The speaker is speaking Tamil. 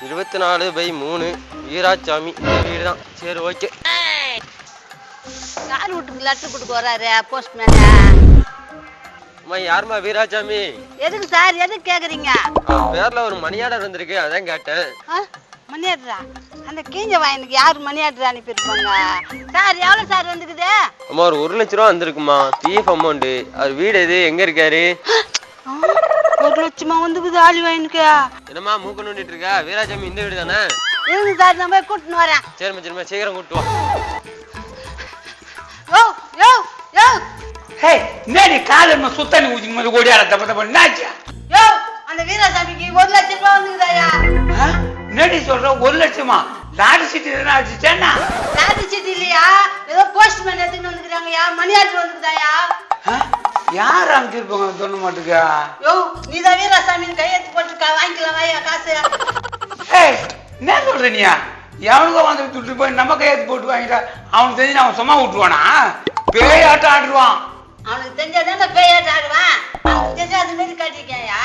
24/3 வீராசாமி வீடு தான். சரி ஓகே. யார் வீட்டுக்கு லெட்டர் கொடுக்க வராரு போஸ்ட்மேன்? அம்மா யாருமா வீராசாமி? எதுக்கு சார் எதுக்கு கேக்குறீங்க? பேர்ல ஒரு மணி ஆர்டர் வந்திருக்கு, அதான் கேட்டேன். மணி ஆர்டரா? அந்த கீஞ்ச வாயனுக்கு யார் மணி ஆர்டர் அனுப்பியிருப்பாங்க சார்? எவ்வளவு சார் வந்துக்குது? அம்மா ஒரு 1 லட்ச ரூபா வந்திருக்குமா, பிஎஃப் அமௌண்ட். அவர் வீடு எது, எங்க இருக்காரு? 1 லட்சமா வந்துக்குது ஆளி வாயனுக்கு? என்னம்மா மூக்க நோண்டிட்டு இருக்கா? வீராசாமி இந்த வீடு தானே? இருக்கு சார், நான் போய் கூட்டின்னு வரேன். சரிம்மா சரிம்மா, சீக்கிரம் கூட்டு வா. யோ யோ யோ ஹே, என்னடி காலம்மா சுத்தனி ஊதி மாதிரி ஓடியார தப்ப தப்ப என்னாச்சா? யோ, அந்த வீராசாமிக்கு 1 லட்சம் ரூபாய் வந்துக்குதாயா? என்னடி சொல்ற? 1 லட்சமா? லாரி சீட்டு எதுனா வச்சுட்டேன்னா? லாரி சீட்டு இல்லையா, ஏதோ போஸ்ட்மேன் எடுத்துன்னு வந்துக்கிறாங்கயா, மணி ஆர்டர் வந்துக்குதாயா? யார் அனுப்பிச்சிருப்பாங்க சொல்ல மாட்டுக்கா? யோ, நீதான் வீராசாமின்னு கையெழுத்து போட்டுருக்கா, வாங்கிக்கலாம் வாயா காசு. ஏய், என்ன சொல்ற நீயா? எவனுக்கோ வந்து விட்டுட்டு போய் நம்ம கையெழுத்து போட்டு வாங்கிட்டா அவனுக்கு தெரிஞ்சு அவன் சும்மா விட்டுருவானா? பேயாட்டம் ஆடுவான். அவனுக்கு தெரிஞ்சாதானே பேயாட்டம் ஆடுவான். அவனுக்கு தெரிஞ்சா அது மாதிரி காட்டிருக்கியா?